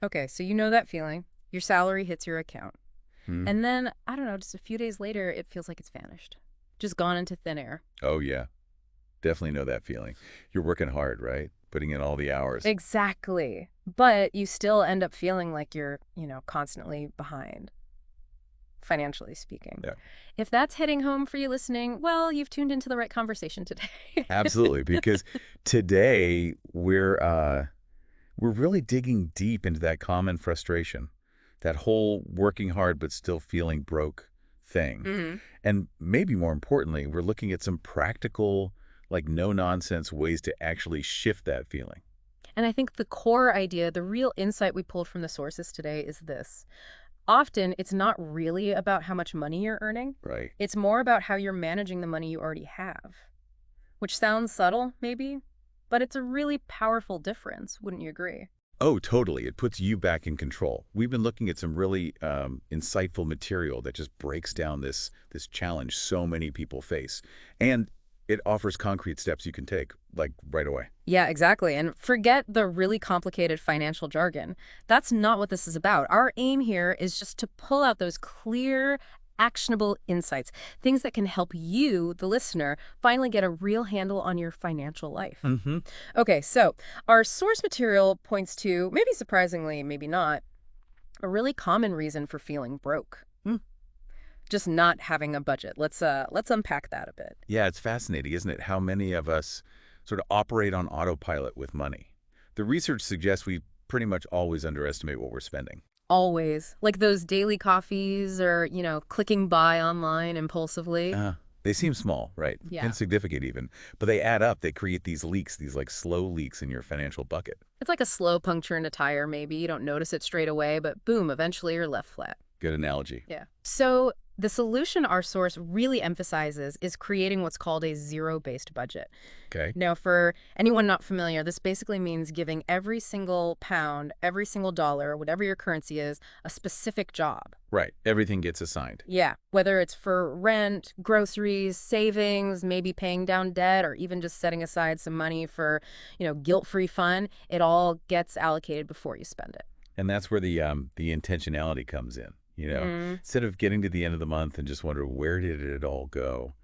Okay, so you know that feeling. Your salary hits your account. Hmm? And then, I don't know, just a few days later, it feels like it's vanished. Just gone into thin air. Oh, yeah. Definitely know that feeling. You're working hard, right? Putting in all the hours. Exactly. But you still end up feeling like you're, constantly behind, financially speaking. Yeah. If that's hitting home for you listening, well, you've tuned into the right conversation today. Absolutely, because today we're really digging deep into that common frustration, that whole working hard but still feeling broke thing. hmm And maybe more importantly, we're looking at some practical, like no-nonsense ways to actually shift that feeling. And I think the core idea, the real insight we pulled from the sources today is this. Often, it's not really about how much money you're earning. Right. It's more about how you're managing the money you already have. Which sounds subtle, maybe, but it's a really powerful difference, wouldn't you agree? Oh, totally. It puts you back in control. We've been looking at some really insightful material that just breaks down this challenge so many people face. And it offers concrete steps you can take, like right away. Yeah, exactly. And forget the really complicated financial jargon. That's not what this is about. Our aim here is just to pull out those clear, actionable insights, things that can help you, the listener, finally get a real handle on your financial life. Mm-hmm. Okay, so our source material points to, maybe surprisingly, maybe not, a really common reason for feeling broke. Just not having a budget. Let's unpack that a bit. Yeah, it's fascinating, isn't it? How many of us sort of operate on autopilot with money. The research suggests we pretty much always underestimate what we're spending. Always. Like those daily coffees or, clicking buy online impulsively. They seem small, right? Yeah. Insignificant even, but they add up. They create these leaks, these like slow leaks in your financial bucket. It's like a slow puncture in a tire, maybe. You don't notice it straight away, but boom, eventually you're left flat. Good analogy. Yeah. So the solution our source really emphasizes is creating what's called a zero-based budget. Okay. Now, for anyone not familiar, this basically means giving every single pound, every single dollar, whatever your currency is, a specific job. Right. Everything gets assigned. Yeah, whether it's for rent, groceries, savings, maybe paying down debt, or even just setting aside some money for, guilt-free fun, it all gets allocated before you spend it. And that's where the intentionality comes in. Mm, Instead of getting to the end of the month and just wonder where did it all go,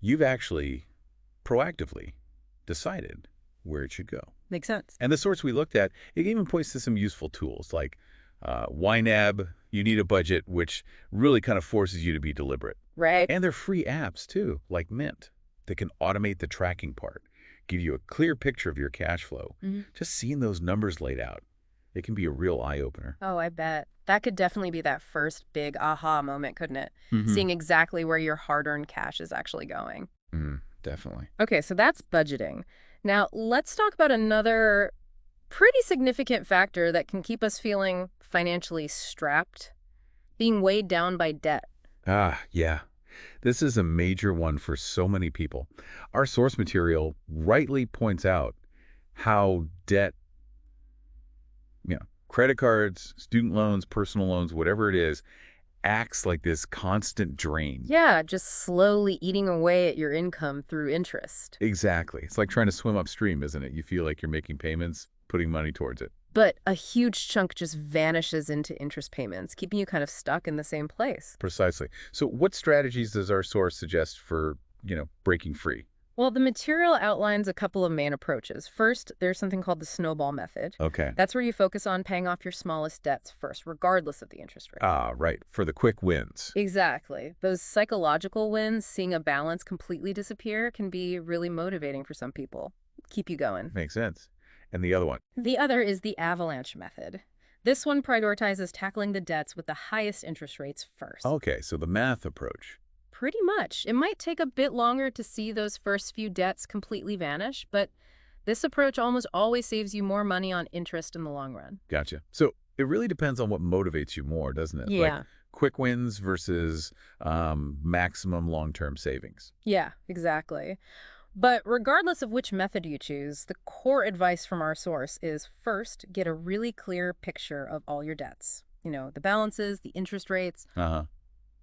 you've actually proactively decided where it should go. makes sense. And the source we looked at, it even points to some useful tools like YNAB, You Need a Budget, which really kind of forces you to be deliberate. Right. And they're free apps, too, like Mint, that can automate the tracking part, give you a clear picture of your cash flow. Mhm. Just seeing those numbers laid out, it can be a real eye-opener. Oh, I bet. That could definitely be that first big aha moment, couldn't it? Mm-hmm. Seeing exactly where your hard-earned cash is actually going. Definitely. Okay, so that's budgeting. Now, let's talk about another pretty significant factor that can keep us feeling financially strapped, being weighed down by debt. Ah, yeah. This is a major one for so many people. Our source material rightly points out how debt, credit cards, student loans, personal loans, whatever it is, acts like this constant drain. Yeah, just slowly eating away at your income through interest. Exactly. It's like trying to swim upstream, isn't it? You feel like you're making payments, putting money towards it. But a huge chunk just vanishes into interest payments, keeping you kind of stuck in the same place. Precisely. So what strategies does our source suggest for, breaking free? Well, the material outlines a couple of main approaches. First, there's something called the snowball method. Okay. That's where you focus on paying off your smallest debts first, regardless of the interest rate. Ah, right. For the quick wins. Exactly. Those psychological wins, seeing a balance completely disappear, can be really motivating for some people. Keep you going. Makes sense. And the other one? The other is the avalanche method. This one prioritizes tackling the debts with the highest interest rates first. Okay, so the math approach. Pretty much. It might take a bit longer to see those first few debts completely vanish, but this approach almost always saves you more money on interest in the long run. Gotcha. So it really depends on what motivates you more, doesn't it? Like Yeah. quick wins versus maximum long-term savings. Yeah, exactly. But regardless of which method you choose, the core advice from our source is first, get a really clear picture of all your debts. The balances, the interest rates. Uh-huh.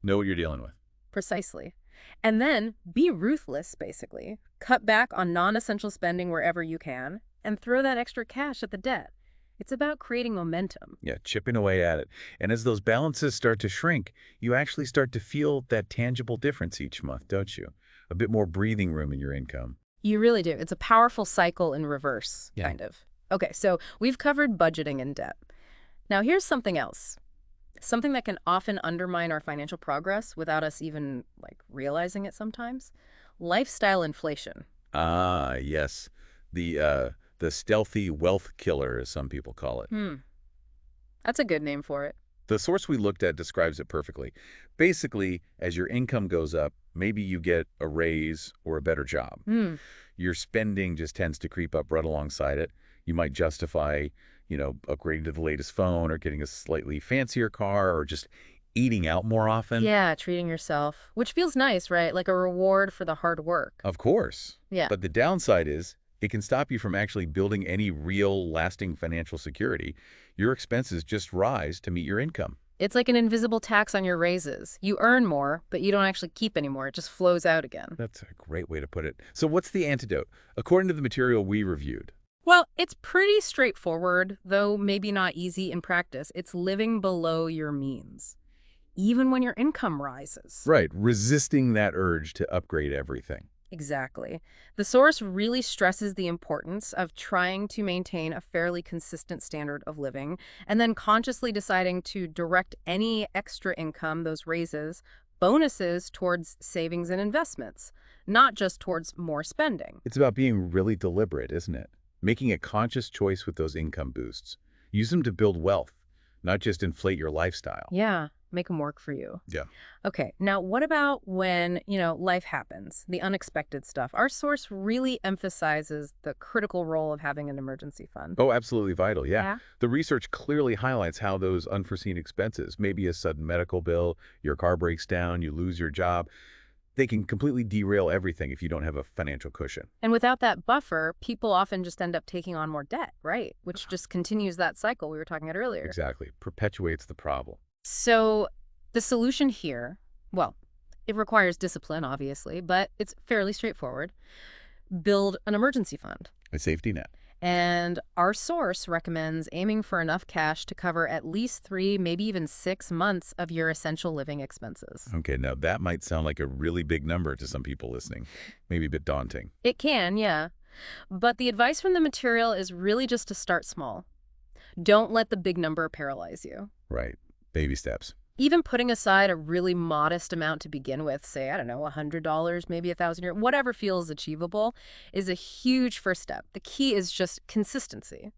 Know what you're dealing with. Precisely. And then be ruthless, basically. Cut back on non-essential spending wherever you can and throw that extra cash at the debt. It's about creating momentum. Yeah, chipping away at it. And as those balances start to shrink, you actually start to feel that tangible difference each month, don't you? A bit more breathing room in your income. You really do. It's a powerful cycle in reverse, Yeah. kind of. Okay, so we've covered budgeting and debt. Now here's something else. Something that can often undermine our financial progress without us even realizing it sometimes. Lifestyle inflation. Ah, yes. The stealthy wealth killer, as some people call it. That's a good name for it. The source we looked at describes it perfectly. Basically, as your income goes up, maybe you get a raise or a better job. Your spending just tends to creep up right alongside it. You might justify, upgrading to the latest phone or getting a slightly fancier car or just eating out more often. Yeah, treating yourself, which feels nice, right? Like a reward for the hard work. Of course. Yeah. But the downside is it can stop you from actually building any real lasting financial security. Your expenses just rise to meet your income. It's like an invisible tax on your raises. You earn more, but you don't actually keep any more. It just flows out again. That's a great way to put it. So what's the antidote? According to the material we reviewed. Well, it's pretty straightforward, though maybe not easy in practice. It's living below your means, even when your income rises. Right, resisting that urge to upgrade everything. Exactly. The source really stresses the importance of trying to maintain a fairly consistent standard of living and then consciously deciding to direct any extra income, those raises, bonuses towards savings and investments, not just towards more spending. It's about being really deliberate, isn't it? Making a conscious choice with those income boosts. Use them to build wealth, not just inflate your lifestyle. Yeah, make them work for you. Yeah. Okay, now what about when, life happens, the unexpected stuff? Our source really emphasizes the critical role of having an emergency fund. Oh, absolutely vital, yeah. Yeah? The research clearly highlights how those unforeseen expenses, maybe a sudden medical bill, your car breaks down, you lose your job, they can completely derail everything if you don't have a financial cushion. And without that buffer, people often just end up taking on more debt, right? Which just continues that cycle we were talking about earlier. Exactly. Perpetuates the problem. So the solution here, well, it requires discipline, obviously, but it's fairly straightforward. Build an emergency fund. A safety net. And our source recommends aiming for enough cash to cover at least 3, maybe even 6 months of your essential living expenses. Okay, now that might sound like a really big number to some people listening. Maybe a bit daunting. It can, yeah. But the advice from the material is really just to start small. Don't let the big number paralyze you. Right. Baby steps. Even putting aside a really modest amount to begin with, say, I don't know, $100, maybe $1,000, whatever feels achievable, is a huge first step. The key is just consistency.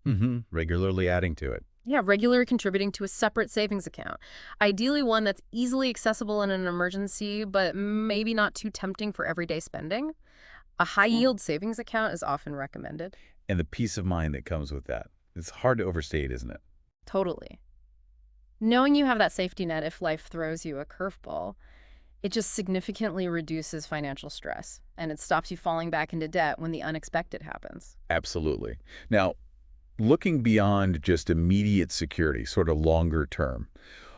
Regularly adding to it. Yeah, regularly contributing to a separate savings account. Ideally one that's easily accessible in an emergency, but maybe not too tempting for everyday spending. A high-yield savings account is often recommended. And the peace of mind that comes with that. It's hard to overstate, isn't it? Totally. Knowing you have that safety net if life throws you a curveball, it just significantly reduces financial stress, and it stops you falling back into debt when the unexpected happens. Absolutely. Now, looking beyond just immediate security, sort of longer term,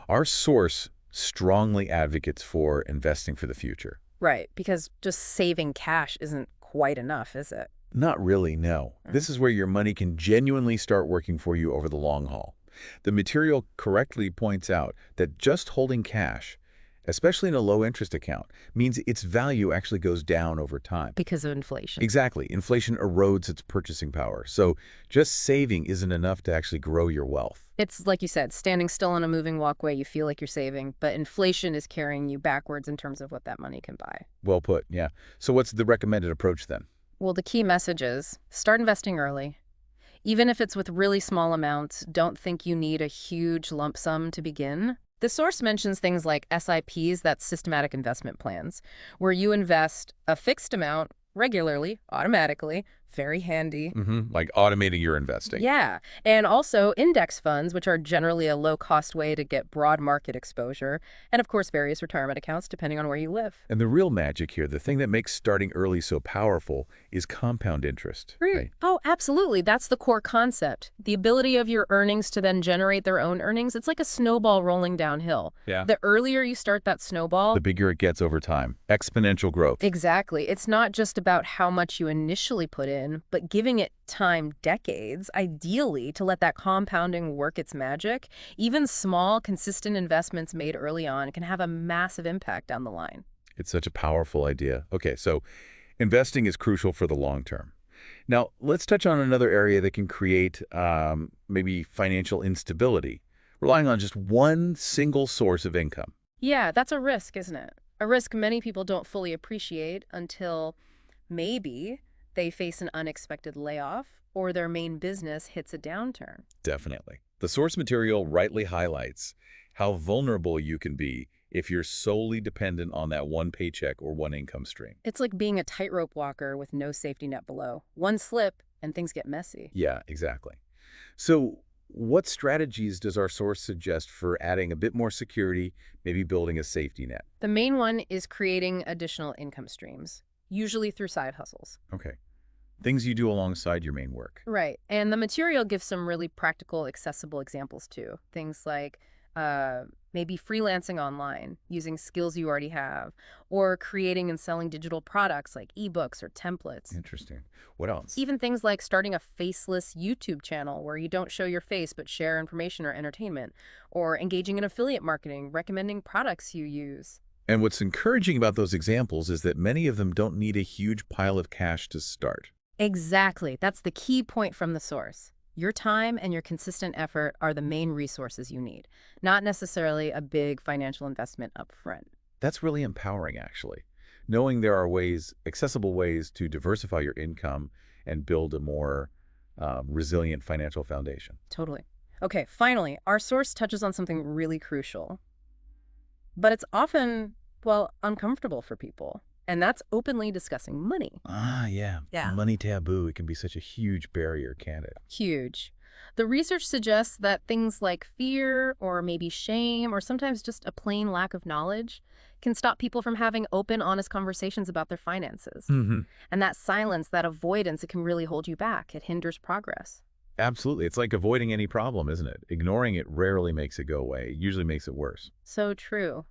our source strongly advocates for investing for the future. Right, because just saving cash isn't quite enough, is it? Not really, no. This is where your money can genuinely start working for you over the long haul. The material correctly points out that just holding cash, especially in a low-interest account, means its value actually goes down over time. Because of inflation. Exactly. Inflation erodes its purchasing power. So just saving isn't enough to actually grow your wealth. It's like you said, standing still on a moving walkway, you feel like you're saving, but inflation is carrying you backwards in terms of what that money can buy. Well put, yeah. So what's the recommended approach then? Well, the key message is start investing early. Even if it's with really small amounts, don't think you need a huge lump sum to begin. The source mentions things like SIPs, that's systematic investment plans, where you invest a fixed amount regularly, automatically, very handy. Like automating your investing. Yeah, and also index funds, which are generally a low-cost way to get broad market exposure, and of course various retirement accounts depending on where you live. And the real magic here, the thing that makes starting early so powerful, is compound interest. Right? Oh, absolutely. That's the core concept. The ability of your earnings to then generate their own earnings. It's like a snowball rolling downhill. Yeah. The earlier you start that snowball, The bigger it gets over time. Exponential growth. exactly. It's not just about how much you initially put in. in, but giving it time, decades, ideally, to let that compounding work its magic, even small, consistent investments made early on can have a massive impact down the line. It's such a powerful idea. Okay, so investing is crucial for the long term. Now, let's touch on another area that can create maybe financial instability, relying on just one single source of income. Yeah, that's a risk, isn't it? A risk many people don't fully appreciate until maybe they face an unexpected layoff or their main business hits a downturn. Definitely. The source material rightly highlights how vulnerable you can be if you're solely dependent on that one paycheck or one income stream. It's like being a tightrope walker with no safety net below. One slip and things get messy. Yeah, exactly. So what strategies does our source suggest for adding a bit more security, maybe building a safety net? The main one is creating additional income streams, usually through side hustles. Okay. Things you do alongside your main work. Right. And the material gives some really practical, accessible examples too. Things like maybe freelancing online, using skills you already have, or creating and selling digital products like ebooks or templates. Interesting. What else? Even things like starting a faceless YouTube channel where you don't show your face but share information or entertainment, or engaging in affiliate marketing, recommending products you use. And what's encouraging about those examples is that many of them don't need a huge pile of cash to start. Exactly. That's the key point from the source. Your time and your consistent effort are the main resources you need, not necessarily a big financial investment up front. That's really empowering, actually. Knowing there are ways, accessible ways to diversify your income and build a more resilient financial foundation. Totally. Okay, finally, our source touches on something really crucial, but it's often, well, uncomfortable for people. And that's openly discussing money. Ah, yeah. Yeah. Money taboo. It can be such a huge barrier, can't it? Huge. The research suggests that things like fear or maybe shame or sometimes just a plain lack of knowledge can stop people from having open, honest conversations about their finances. Mm-hmm. And that silence, that avoidance, it can really hold you back. It hinders progress. Absolutely. It's like avoiding any problem, isn't it? Ignoring it rarely makes it go away. It usually makes it worse. So true.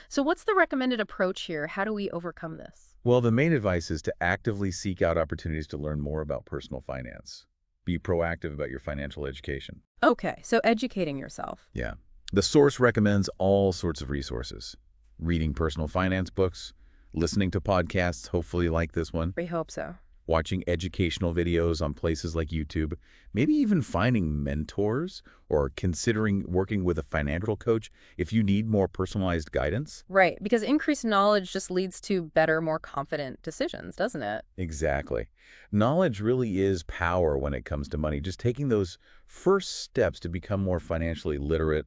So what's the recommended approach here? How do we overcome this? Well, the main advice is to actively seek out opportunities to learn more about personal finance. Be proactive about your financial education. Okay, so educating yourself. Yeah. The source recommends all sorts of resources. Reading personal finance books, listening to podcasts, hopefully you like this one, We hope so. watching educational videos on places like YouTube, maybe even finding mentors or considering working with a financial coach if you need more personalized guidance. Right, because increased knowledge just leads to better, more confident decisions, doesn't it? Exactly. Knowledge really is power when it comes to money. Just taking those first steps to become more financially literate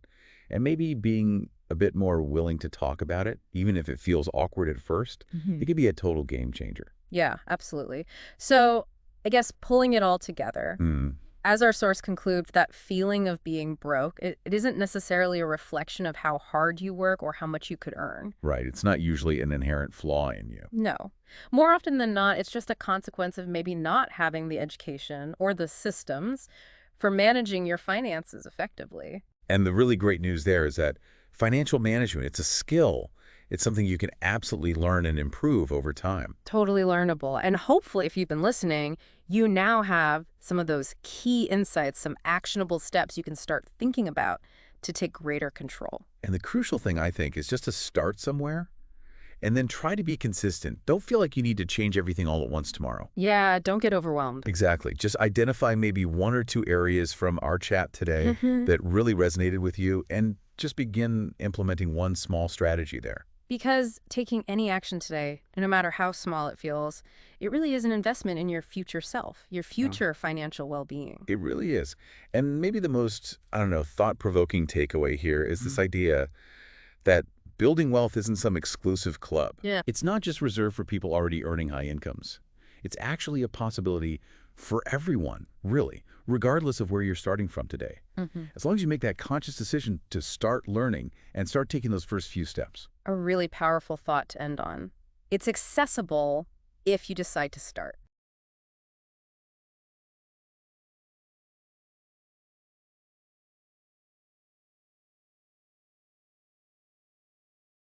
and maybe being a bit more willing to talk about it, even if it feels awkward at first, it could be a total game changer. Yeah, absolutely. So I guess pulling it all together, as our source concludes, that feeling of being broke, it isn't necessarily a reflection of how hard you work or how much you could earn. Right. It's not usually an inherent flaw in you. No. More often than not, it's just a consequence of maybe not having the education or the systems for managing your finances effectively. And the really great news there is that financial management, it's a skill. It's something you can absolutely learn and improve over time. Totally learnable. And hopefully, if you've been listening, you now have some of those key insights, some actionable steps you can start thinking about to take greater control. And the crucial thing, I think, is just to start somewhere and then try to be consistent. Don't feel like you need to change everything all at once tomorrow. Yeah, don't get overwhelmed. Exactly. Just identify maybe one or two areas from our chat today that really resonated with you and just begin implementing one small strategy there. Because taking any action today, no matter how small it feels, it really is an investment in your future self, your future financial well-being. It really is. And maybe the most, I don't know, thought-provoking takeaway here is this idea that building wealth isn't some exclusive club. Yeah. It's not just reserved for people already earning high incomes. It's actually a possibility for everyone, really, regardless of where you're starting from today. As long as you make that conscious decision to start learning and start taking those first few steps. A really powerful thought to end on. It's accessible if you decide to start.